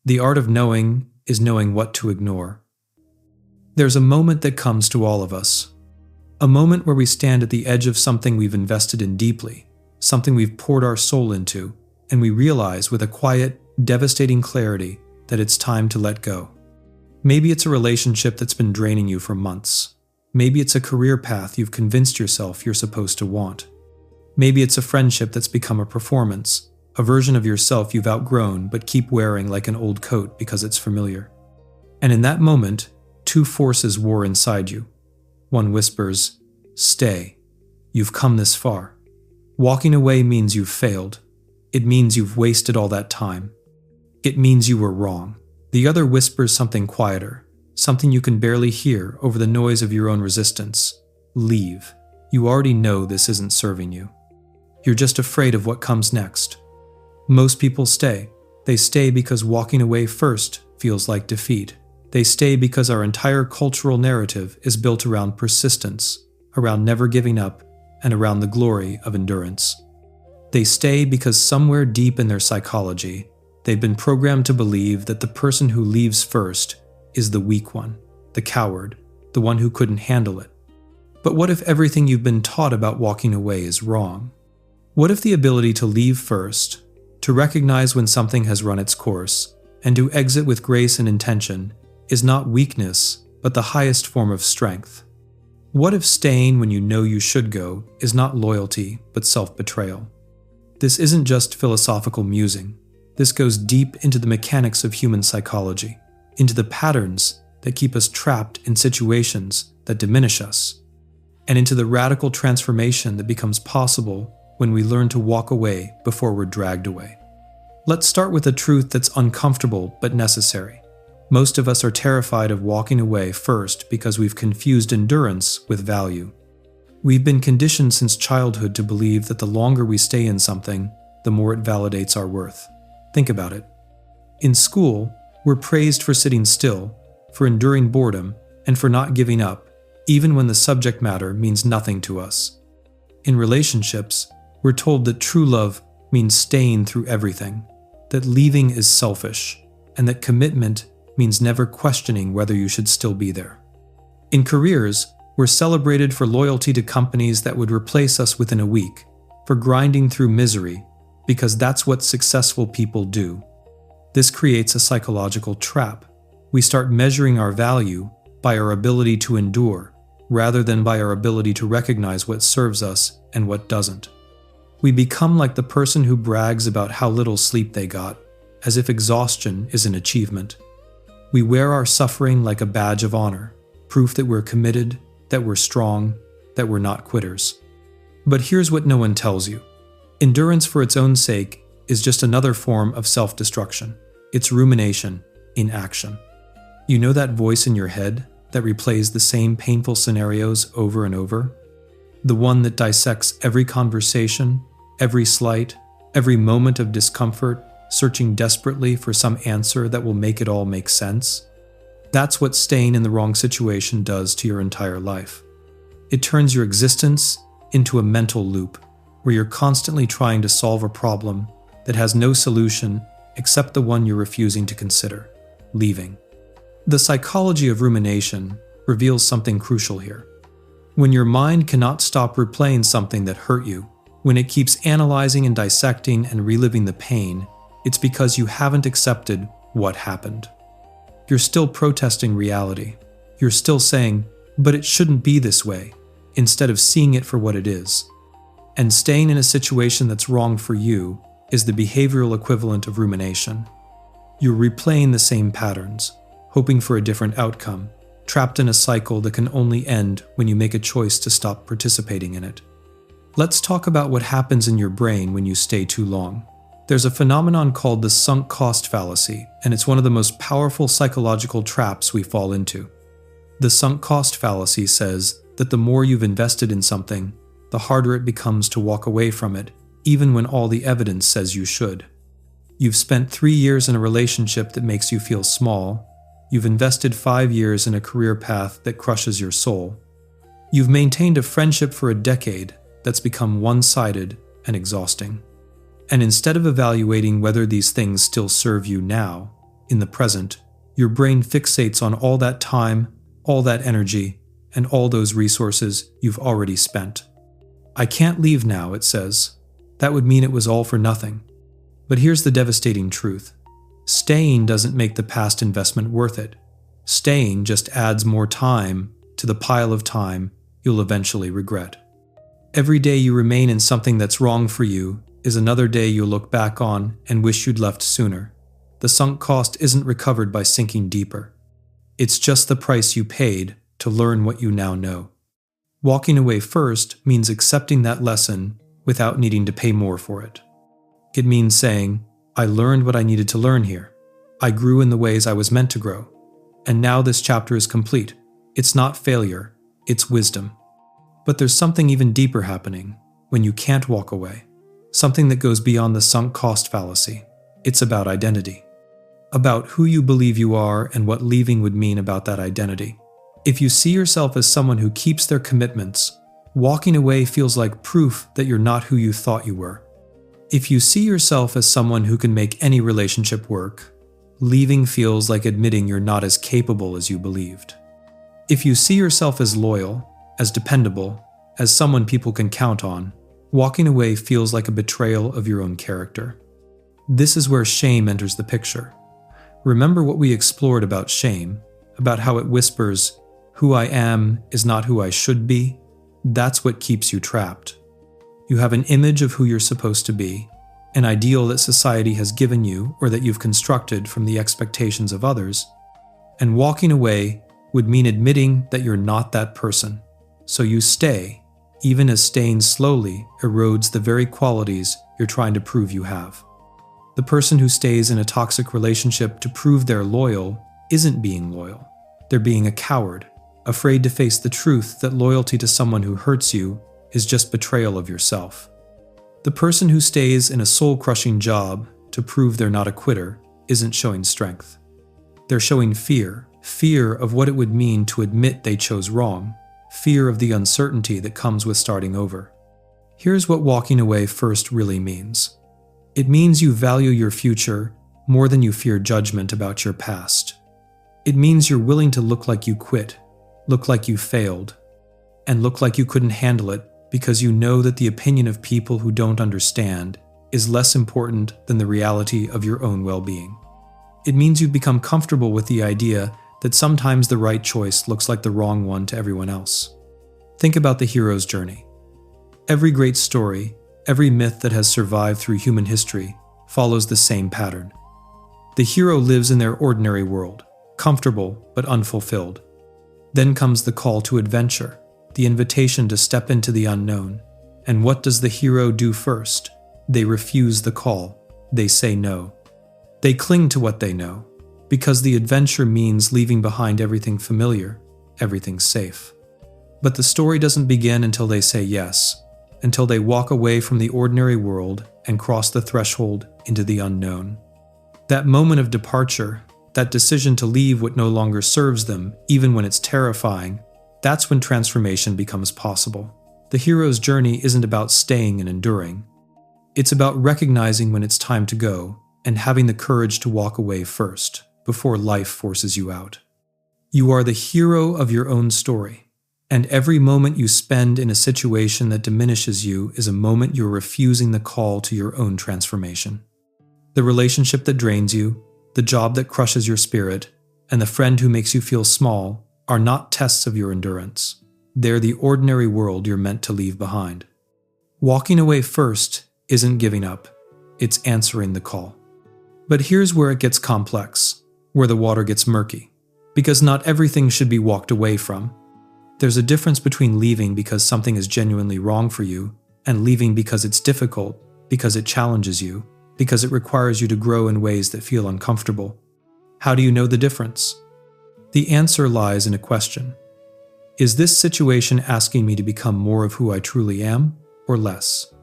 The art of knowing is knowing what to ignore. There's a moment that comes to all of us. A moment where we stand at the edge of something we've invested in deeply, something we've poured our soul into, and we realize with a quiet, devastating clarity that it's time to let go. Maybe it's a relationship that's been draining you for months. Maybe it's a career path you've convinced yourself you're supposed to want. Maybe it's a friendship that's become a performance, a version of yourself you've outgrown but keep wearing like an old coat because it's familiar. And in that moment, two forces war inside you. One whispers, "Stay. You've come this far." Walking away means you've failed. It means you've wasted all that time. It means you were wrong. The other whispers something quieter, something you can barely hear over the noise of your own resistance. Leave. You already know this isn't serving you. You're just afraid of what comes next. Most people stay. They stay because walking away first feels like defeat. They stay because our entire cultural narrative is built around persistence, around never giving up, and around the glory of endurance. They stay because somewhere deep in their psychology, they've been programmed to believe that the person who leaves first is the weak one, the coward, the one who couldn't handle it. But what if everything you've been taught about walking away is wrong? What if the ability to leave first, to recognize when something has run its course, and to exit with grace and intention is not weakness, but the highest form of strength? What if staying when you know you should go is not loyalty, but self-betrayal? This isn't just philosophical musing. This goes deep into the mechanics of human psychology, into the patterns that keep us trapped in situations that diminish us, and into the radical transformation that becomes possible when we learn to walk away before we're dragged away. Let's start with a truth that's uncomfortable but necessary. Most of us are terrified of walking away first because we've confused endurance with value. We've been conditioned since childhood to believe that the longer we stay in something, the more it validates our worth. Think about it. In school, we're praised for sitting still, for enduring boredom, and for not giving up, even when the subject matter means nothing to us. In relationships, we're told that true love means staying through everything, that leaving is selfish, and that commitment means never questioning whether you should still be there. In careers, we're celebrated for loyalty to companies that would replace us within a week, for grinding through misery, because that's what successful people do. This creates a psychological trap. We start measuring our value by our ability to endure, rather than by our ability to recognize what serves us and what doesn't. We become like the person who brags about how little sleep they got, as if exhaustion is an achievement. We wear our suffering like a badge of honor, proof that we're committed, that we're strong, that we're not quitters. But here's what no one tells you. Endurance for its own sake is just another form of self-destruction. It's rumination in action. You know that voice in your head that replays the same painful scenarios over and over? The one that dissects every conversation, every slight, every moment of discomfort, searching desperately for some answer that will make it all make sense? That's what staying in the wrong situation does to your entire life. It turns your existence into a mental loop, where you're constantly trying to solve a problem that has no solution except the one you're refusing to consider: leaving. The psychology of rumination reveals something crucial here. When your mind cannot stop replaying something that hurt you, when it keeps analyzing and dissecting and reliving the pain, it's because you haven't accepted what happened. You're still protesting reality. You're still saying, "But it shouldn't be this way," instead of seeing it for what it is. And staying in a situation that's wrong for you is the behavioral equivalent of rumination. You're replaying the same patterns, hoping for a different outcome, trapped in a cycle that can only end when you make a choice to stop participating in it. Let's talk about what happens in your brain when you stay too long. There's a phenomenon called the sunk cost fallacy, and it's one of the most powerful psychological traps we fall into. The sunk cost fallacy says that the more you've invested in something, the harder it becomes to walk away from it, even when all the evidence says you should. You've spent 3 years in a relationship that makes you feel small. You've invested 5 years in a career path that crushes your soul. You've maintained a friendship for a decade that's become one-sided and exhausting. And instead of evaluating whether these things still serve you now, in the present, your brain fixates on all that time, all that energy, and all those resources you've already spent. I can't leave now, it says. That would mean it was all for nothing. But here's the devastating truth. Staying doesn't make the past investment worth it. Staying just adds more time to the pile of time you'll eventually regret. Every day you remain in something that's wrong for you is another day you'll look back on and wish you'd left sooner. The sunk cost isn't recovered by sinking deeper. It's just the price you paid to learn what you now know. Walking away first means accepting that lesson without needing to pay more for it. It means saying, I learned what I needed to learn here. I grew in the ways I was meant to grow. And now this chapter is complete. It's not failure, it's wisdom. But there's something even deeper happening when you can't walk away. Something that goes beyond the sunk cost fallacy. It's about identity. About who you believe you are and what leaving would mean about that identity. If you see yourself as someone who keeps their commitments, walking away feels like proof that you're not who you thought you were. If you see yourself as someone who can make any relationship work, leaving feels like admitting you're not as capable as you believed. If you see yourself as loyal, as dependable, as someone people can count on, walking away feels like a betrayal of your own character. This is where shame enters the picture. Remember what we explored about shame, about how it whispers, "Who I am is not who I should be." That's what keeps you trapped. You have an image of who you're supposed to be, an ideal that society has given you or that you've constructed from the expectations of others, and walking away would mean admitting that you're not that person. So you stay, even as staying slowly erodes the very qualities you're trying to prove you have. The person who stays in a toxic relationship to prove they're loyal isn't being loyal. They're being a coward, afraid to face the truth that loyalty to someone who hurts you is just betrayal of yourself. The person who stays in a soul-crushing job to prove they're not a quitter isn't showing strength. They're showing fear of what it would mean to admit they chose wrong, fear of the uncertainty that comes with starting over. Here's what walking away first really means. It means you value your future more than you fear judgment about your past. It means you're willing to look like you quit, look like you failed, and look like you couldn't handle it because you know that the opinion of people who don't understand is less important than the reality of your own well-being. It means you've become comfortable with the idea that sometimes the right choice looks like the wrong one to everyone else. Think about the hero's journey. Every great story, every myth that has survived through human history follows the same pattern. The hero lives in their ordinary world, comfortable but unfulfilled. Then comes the call to adventure, the invitation to step into the unknown. And what does the hero do first? They refuse the call. They say no. They cling to what they know, because the adventure means leaving behind everything familiar, everything safe. But the story doesn't begin until they say yes, until they walk away from the ordinary world and cross the threshold into the unknown. That moment of departure, that decision to leave what no longer serves them, even when it's terrifying, that's when transformation becomes possible. The hero's journey isn't about staying and enduring. It's about recognizing when it's time to go and having the courage to walk away first, before life forces you out. You are the hero of your own story, and every moment you spend in a situation that diminishes you is a moment you're refusing the call to your own transformation. The relationship that drains you, the job that crushes your spirit, and the friend who makes you feel small are not tests of your endurance. They're the ordinary world you're meant to leave behind. Walking away first isn't giving up, it's answering the call. But here's where it gets complex, where the water gets murky, because not everything should be walked away from. There's a difference between leaving because something is genuinely wrong for you and leaving because it's difficult, because it challenges you, because it requires you to grow in ways that feel uncomfortable. How do you know the difference? The answer lies in a question. Is this situation asking me to become more of who I truly am, or less?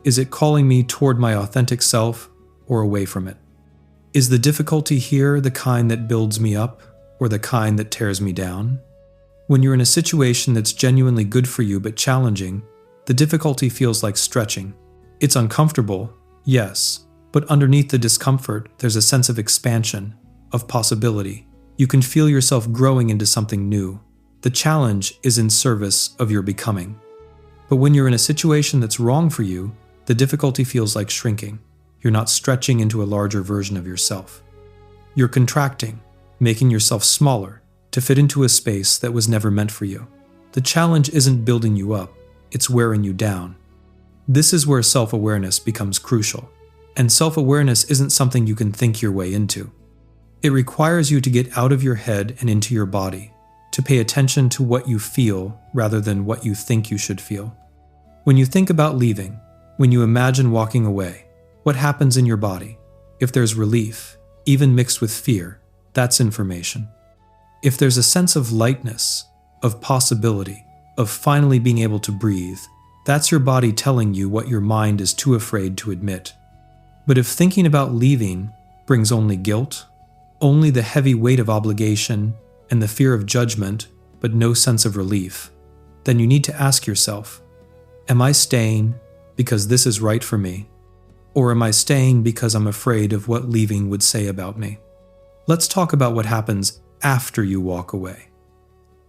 Is it calling me toward my authentic self, or away from it? Is the difficulty here the kind that builds me up, or the kind that tears me down? When you're in a situation that's genuinely good for you but challenging, the difficulty feels like stretching. It's uncomfortable, yes, but underneath the discomfort, there's a sense of expansion, of possibility. You can feel yourself growing into something new. The challenge is in service of your becoming. But when you're in a situation that's wrong for you, the difficulty feels like shrinking. You're not stretching into a larger version of yourself. You're contracting, making yourself smaller to fit into a space that was never meant for you. The challenge isn't building you up, it's wearing you down. This is where self-awareness becomes crucial. And self-awareness isn't something you can think your way into. It requires you to get out of your head and into your body, to pay attention to what you feel rather than what you think you should feel. When you think about leaving, when you imagine walking away, what happens in your body? If there's relief, even mixed with fear, that's information. If there's a sense of lightness, of possibility, of finally being able to breathe, that's your body telling you what your mind is too afraid to admit. But if thinking about leaving brings only guilt, only the heavy weight of obligation and the fear of judgment, but no sense of relief, then you need to ask yourself, am I staying because this is right for me? Or am I staying because I'm afraid of what leaving would say about me? Let's talk about what happens after you walk away.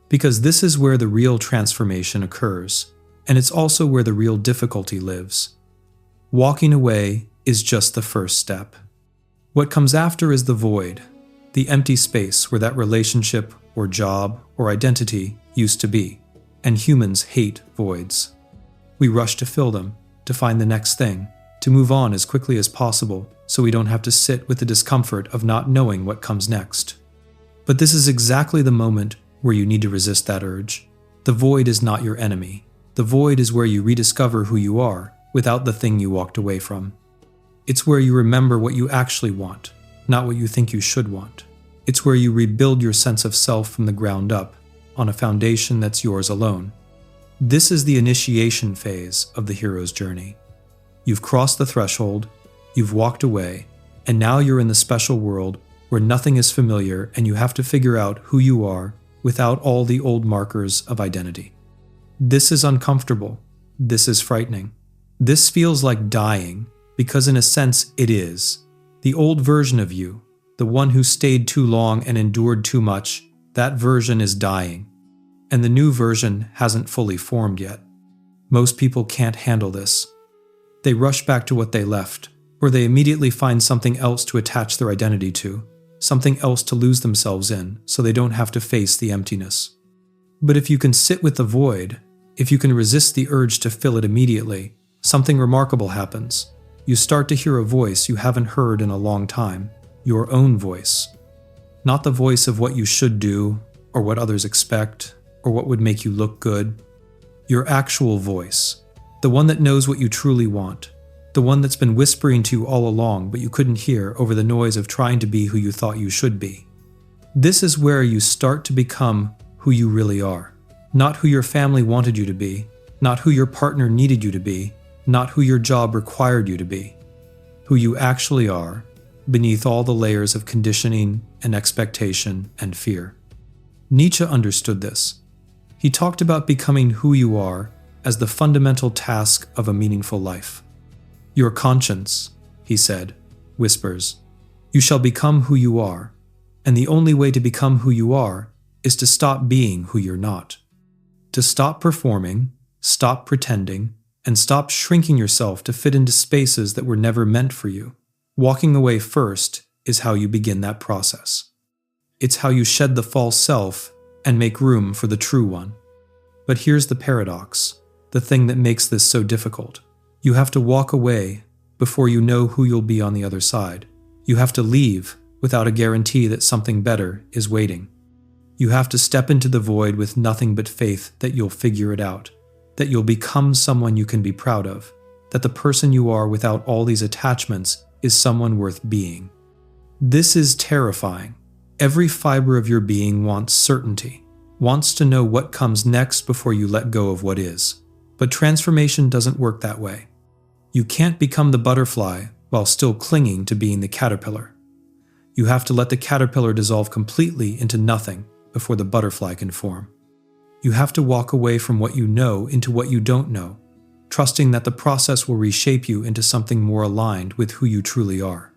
Because this is where the real transformation occurs, and it's also where the real difficulty lives. Walking away is just the first step. What comes after is the void, the empty space where that relationship or job or identity used to be, and humans hate voids. We rush to fill them, to find the next thing, to move on as quickly as possible so we don't have to sit with the discomfort of not knowing what comes next. But this is exactly the moment where you need to resist that urge. The void is not your enemy. The void is where you rediscover who you are without the thing you walked away from. It's where you remember what you actually want, not what you think you should want. It's where you rebuild your sense of self from the ground up, on a foundation that's yours alone. This is the initiation phase of the hero's journey. You've crossed the threshold, you've walked away, and now you're in the special world where nothing is familiar and you have to figure out who you are without all the old markers of identity. This is uncomfortable. This is frightening. This feels like dying, because in a sense it is. The old version of you, the one who stayed too long and endured too much, that version is dying. And the new version hasn't fully formed yet. Most people can't handle this. They rush back to what they left, or they immediately find something else to attach their identity to, something else to lose themselves in, so they don't have to face the emptiness. But if you can sit with the void, if you can resist the urge to fill it immediately, something remarkable happens. You start to hear a voice you haven't heard in a long time, your own voice. Not the voice of what you should do, or what others expect, or what would make you look good. Your actual voice, the one that knows what you truly want, the one that's been whispering to you all along but you couldn't hear over the noise of trying to be who you thought you should be. This is where you start to become who you really are. Not who your family wanted you to be, not who your partner needed you to be, not who your job required you to be. Who you actually are, beneath all the layers of conditioning and expectation and fear. Nietzsche understood this. He talked about becoming who you are as the fundamental task of a meaningful life. Your conscience, he said, whispers, you shall become who you are, and the only way to become who you are is to stop being who you're not. To stop performing, stop pretending, and stop shrinking yourself to fit into spaces that were never meant for you. Walking away first is how you begin that process. It's how you shed the false self and make room for the true one. But here's the paradox, the thing that makes this so difficult. You have to walk away before you know who you'll be on the other side. You have to leave without a guarantee that something better is waiting. You have to step into the void with nothing but faith that you'll figure it out, that you'll become someone you can be proud of, that the person you are without all these attachments is someone worth being. This is terrifying. Every fiber of your being wants certainty, wants to know what comes next before you let go of what is. But transformation doesn't work that way. You can't become the butterfly while still clinging to being the caterpillar. You have to let the caterpillar dissolve completely into nothing before the butterfly can form. You have to walk away from what you know into what you don't know, trusting that the process will reshape you into something more aligned with who you truly are.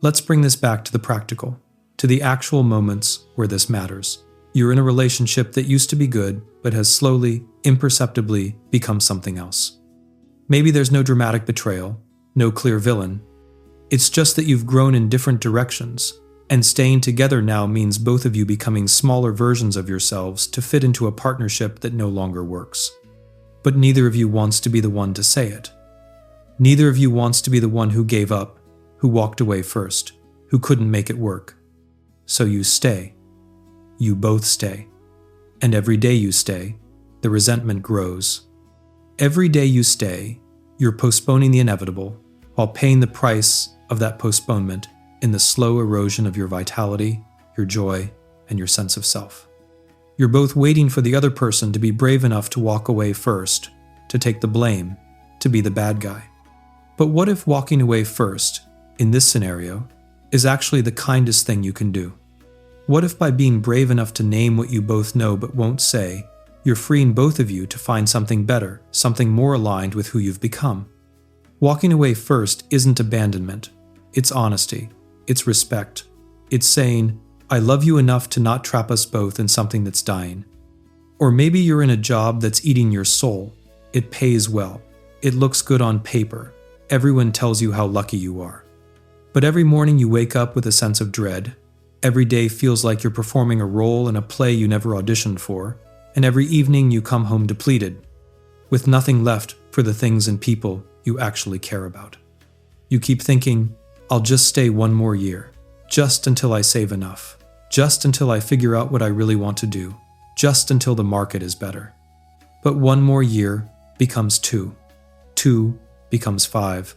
Let's bring this back to the practical. to the actual moments where this matters. You're in a relationship that used to be good, but has slowly, imperceptibly become something else. Maybe there's no dramatic betrayal, no clear villain. It's just that you've grown in different directions, and staying together now means both of you becoming smaller versions of yourselves to fit into a partnership that no longer works. But neither of you wants to be the one to say it. Neither of you wants to be the one who gave up, who walked away first, who couldn't make it work. So you stay. You both stay. And every day you stay, the resentment grows. Every day you stay, you're postponing the inevitable, while paying the price of that postponement in the slow erosion of your vitality, your joy, and your sense of self. You're both waiting for the other person to be brave enough to walk away first, to take the blame, to be the bad guy. But what if walking away first, in this scenario, is actually the kindest thing you can do? What if by being brave enough to name what you both know but won't say, you're freeing both of you to find something better, something more aligned with who you've become? Walking away first isn't abandonment. It's honesty. It's respect. It's saying, I love you enough to not trap us both in something that's dying. Or maybe you're in a job that's eating your soul. It pays well. It looks good on paper. Everyone tells you how lucky you are. But every morning you wake up with a sense of dread. Every day feels like you're performing a role in a play you never auditioned for. And every evening you come home depleted, with nothing left for the things and people you actually care about. You keep thinking, I'll just stay one more year, just until I save enough, just until I figure out what I really want to do, just until the market is better. But one more year becomes 2. 2 becomes 5.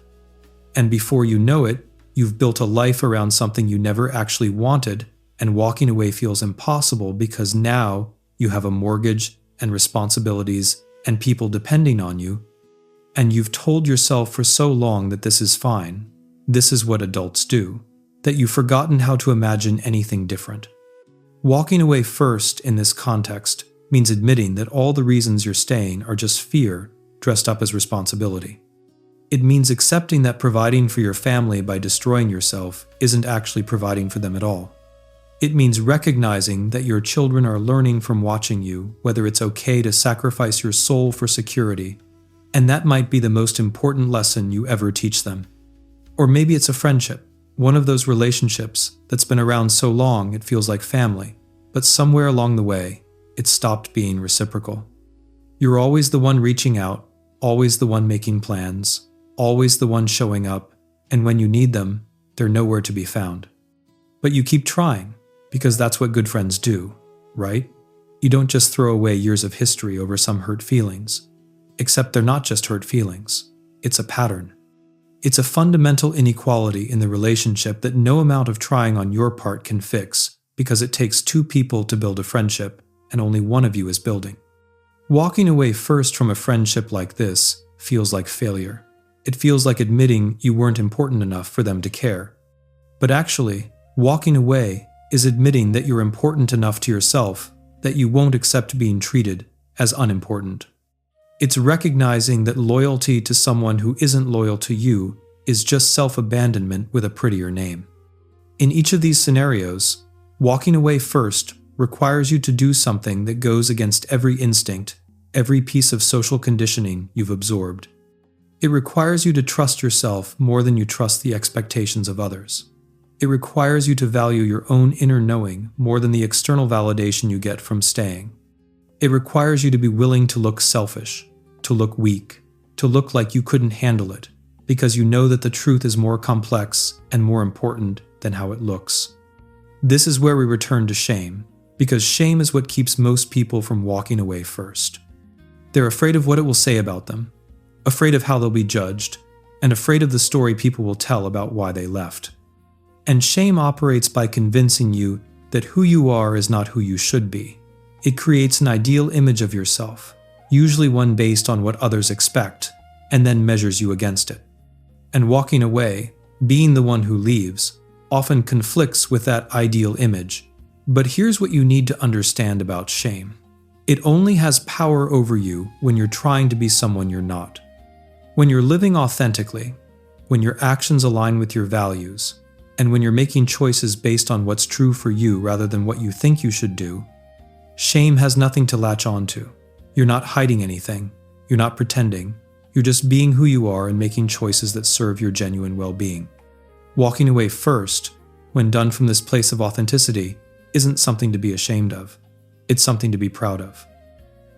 And before you know it, you've built a life around something you never actually wanted, and walking away feels impossible because now you have a mortgage and responsibilities and people depending on you, and you've told yourself for so long that this is fine, this is what adults do, that you've forgotten how to imagine anything different. Walking away first in this context means admitting that all the reasons you're staying are just fear dressed up as responsibility. It means accepting that providing for your family by destroying yourself isn't actually providing for them at all. It means recognizing that your children are learning from watching you whether it's okay to sacrifice your soul for security, and that might be the most important lesson you ever teach them. Or maybe it's a friendship, one of those relationships that's been around so long it feels like family, but somewhere along the way, it stopped being reciprocal. You're always the one reaching out, always the one making plans, always the one showing up, and when you need them, they're nowhere to be found. But you keep trying, because that's what good friends do, right? You don't just throw away years of history over some hurt feelings. Except they're not just hurt feelings. It's a pattern. It's a fundamental inequality in the relationship that no amount of trying on your part can fix, because it takes 2 people to build a friendship, and only one of you is building. Walking away first from a friendship like this feels like failure. It feels like admitting you weren't important enough for them to care. But actually, walking away is admitting that you're important enough to yourself that you won't accept being treated as unimportant. It's recognizing that loyalty to someone who isn't loyal to you is just self-abandonment with a prettier name. In each of these scenarios, walking away first requires you to do something that goes against every instinct, every piece of social conditioning you've absorbed. It requires you to trust yourself more than you trust the expectations of others. It requires you to value your own inner knowing more than the external validation you get from staying. It requires you to be willing to look selfish, to look weak, to look like you couldn't handle it, because you know that the truth is more complex and more important than how it looks. This is where we return to shame, because shame is what keeps most people from walking away first. They're afraid of what it will say about them, afraid of how they'll be judged, and afraid of the story people will tell about why they left. And shame operates by convincing you that who you are is not who you should be. It creates an ideal image of yourself, usually one based on what others expect, and then measures you against it. And walking away, being the one who leaves, often conflicts with that ideal image. But here's what you need to understand about shame. It only has power over you when you're trying to be someone you're not. When you're living authentically, when your actions align with your values, And when you're making choices based on what's true for you rather than what you think you should do, shame has nothing to latch onto. You're not hiding anything. You're not pretending. You're just being who you are and making choices that serve your genuine well-being. Walking away first, when done from this place of authenticity, isn't something to be ashamed of. It's something to be proud of.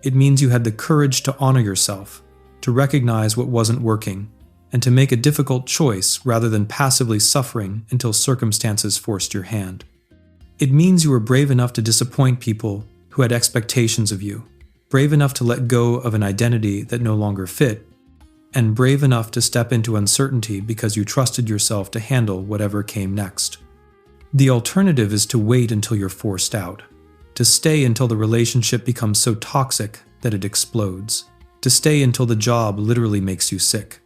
It means you had the courage to honor yourself, to recognize what wasn't working, and to make a difficult choice rather than passively suffering until circumstances forced your hand. It means you were brave enough to disappoint people who had expectations of you, brave enough to let go of an identity that no longer fit, and brave enough to step into uncertainty because you trusted yourself to handle whatever came next. The alternative is to wait until you're forced out, to stay until the relationship becomes so toxic that it explodes, to stay until the job literally makes you sick,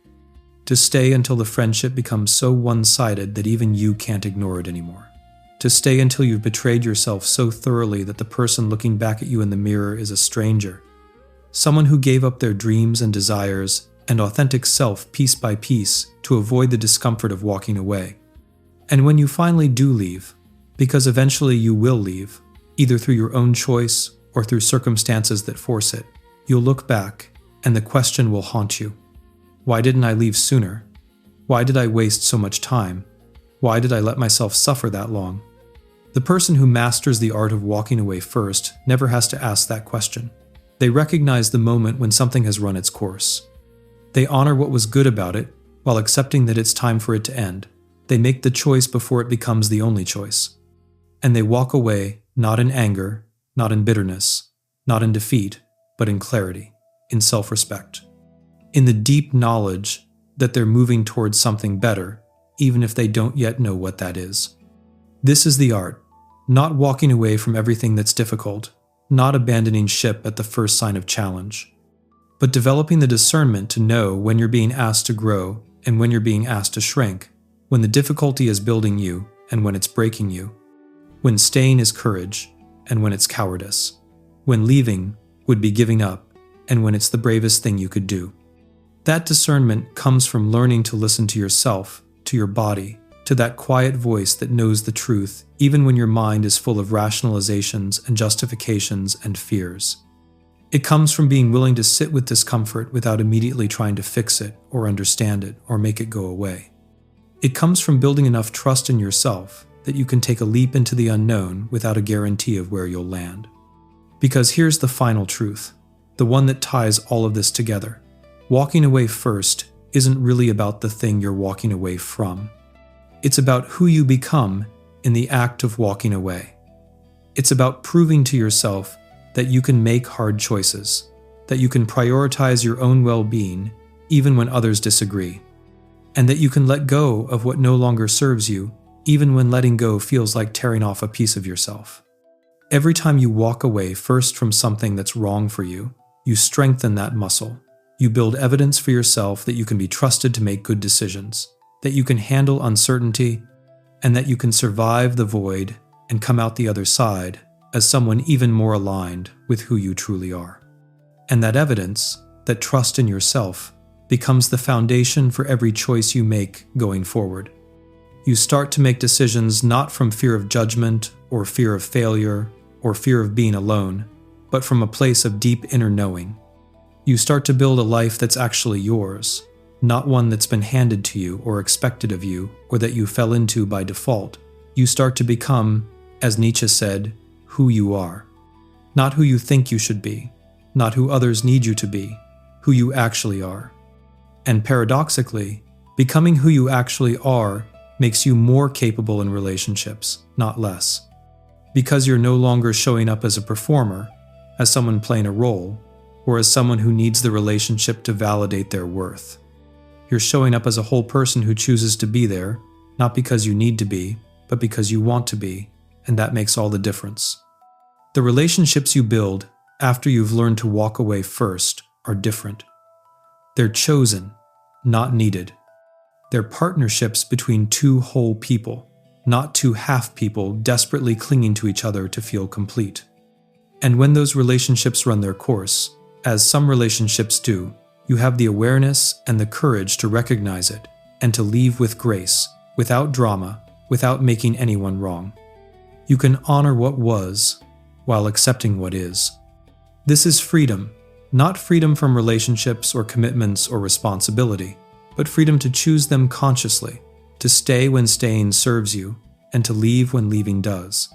to stay until the friendship becomes so one-sided that even you can't ignore it anymore, to stay until you've betrayed yourself so thoroughly that the person looking back at you in the mirror is a stranger, someone who gave up their dreams and desires and authentic self piece by piece to avoid the discomfort of walking away. And when you finally do leave, because eventually you will leave, either through your own choice or through circumstances that force it, you'll look back and the question will haunt you. Why didn't I leave sooner? Why did I waste so much time? Why did I let myself suffer that long? The person who masters the art of walking away first never has to ask that question. They recognize the moment when something has run its course. They honor what was good about it while accepting that it's time for it to end. They make the choice before it becomes the only choice. And they walk away not in anger, not in bitterness, not in defeat, but in clarity, in self-respect, in the deep knowledge that they're moving towards something better, even if they don't yet know what that is. This is the art, not walking away from everything that's difficult, not abandoning ship at the first sign of challenge, but developing the discernment to know when you're being asked to grow and when you're being asked to shrink, when the difficulty is building you and when it's breaking you, when staying is courage and when it's cowardice, when leaving would be giving up and when it's the bravest thing you could do. That discernment comes from learning to listen to yourself, to your body, to that quiet voice that knows the truth even when your mind is full of rationalizations and justifications and fears. It comes from being willing to sit with discomfort without immediately trying to fix it or understand it or make it go away. It comes from building enough trust in yourself that you can take a leap into the unknown without a guarantee of where you'll land. Because here's the final truth, the one that ties all of this together. Walking away first isn't really about the thing you're walking away from. It's about who you become in the act of walking away. It's about proving to yourself that you can make hard choices, that you can prioritize your own well-being even when others disagree, and that you can let go of what no longer serves you even when letting go feels like tearing off a piece of yourself. Every time you walk away first from something that's wrong for you, you strengthen that muscle. You build evidence for yourself that you can be trusted to make good decisions, that you can handle uncertainty, and that you can survive the void and come out the other side as someone even more aligned with who you truly are. And that evidence, that trust in yourself, becomes the foundation for every choice you make going forward. You start to make decisions not from fear of judgment or fear of failure or fear of being alone, but from a place of deep inner knowing. You start to build a life that's actually yours, not one that's been handed to you or expected of you or that you fell into by default. You start to become, as Nietzsche said, who you are. Not who you think you should be, not who others need you to be, who you actually are. And paradoxically, becoming who you actually are makes you more capable in relationships, not less. Because you're no longer showing up as a performer, as someone playing a role, or as someone who needs the relationship to validate their worth. You're showing up as a whole person who chooses to be there, not because you need to be, but because you want to be, and that makes all the difference. The relationships you build after you've learned to walk away first are different. They're chosen, not needed. They're partnerships between two whole people, not two half people desperately clinging to each other to feel complete. And when those relationships run their course, as some relationships do, you have the awareness and the courage to recognize it and to leave with grace, without drama, without making anyone wrong. You can honor what was while accepting what is. This is freedom, not freedom from relationships or commitments or responsibility, but freedom to choose them consciously, to stay when staying serves you, and to leave when leaving does.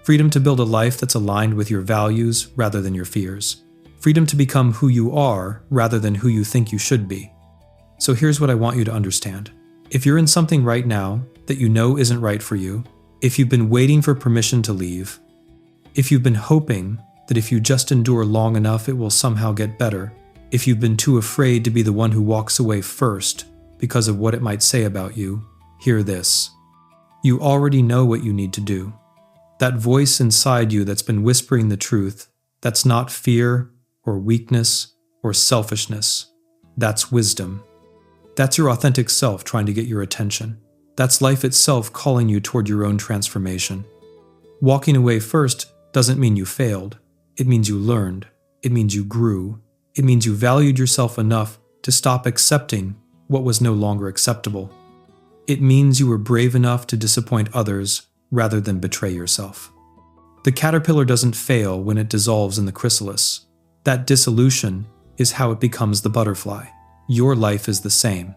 Freedom to build a life that's aligned with your values rather than your fears. Freedom to become who you are rather than who you think you should be. So here's what I want you to understand. If you're in something right now that you know isn't right for you, if you've been waiting for permission to leave, if you've been hoping that if you just endure long enough it will somehow get better, if you've been too afraid to be the one who walks away first because of what it might say about you, hear this. You already know what you need to do. That voice inside you that's been whispering the truth, that's not fear or weakness or selfishness. That's wisdom. That's your authentic self trying to get your attention. That's life itself calling you toward your own transformation. Walking away first doesn't mean you failed. It means you learned. It means you grew. It means you valued yourself enough to stop accepting what was no longer acceptable. It means you were brave enough to disappoint others rather than betray yourself. The caterpillar doesn't fail when it dissolves in the chrysalis. That dissolution is how it becomes the butterfly. Your life is the same.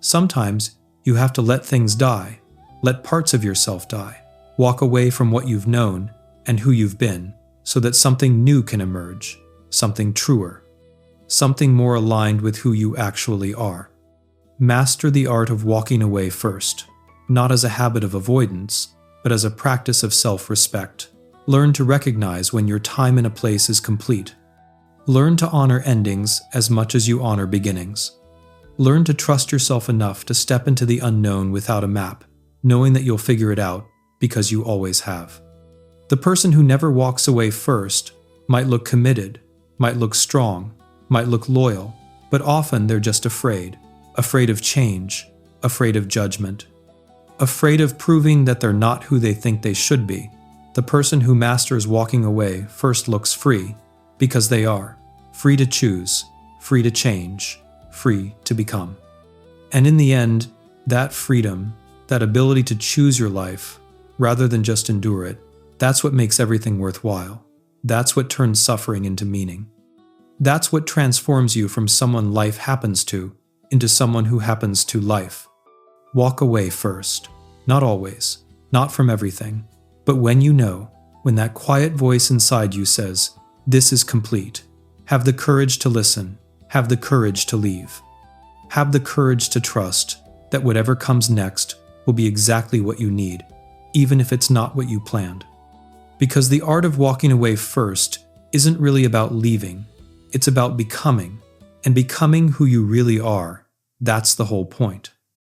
Sometimes you have to let things die, let parts of yourself die, walk away from what you've known and who you've been, so that something new can emerge, something truer, something more aligned with who you actually are. Master the art of walking away first, not as a habit of avoidance, but as a practice of self-respect. Learn to recognize when your time in a place is complete. Learn to honor endings as much as you honor beginnings. Learn to trust yourself enough to step into the unknown without a map, knowing that you'll figure it out because you always have. The person who never walks away first might look committed, might look strong, might look loyal, but often they're just afraid of change, afraid of judgment, afraid of proving that they're not who they think they should be. The person who masters walking away first looks free, because they are, free to choose, free to change, free to become. And in the end, that freedom, that ability to choose your life, rather than just endure it, that's what makes everything worthwhile. That's what turns suffering into meaning. That's what transforms you from someone life happens to into someone who happens to life. Walk away first. Not always, not from everything, but when you know, when that quiet voice inside you says, "This is complete," have the courage to listen, have the courage to leave. Have the courage to trust that whatever comes next will be exactly what you need, even if it's not what you planned. Because the art of walking away first isn't really about leaving, it's about becoming, and becoming who you really are. That's the whole point.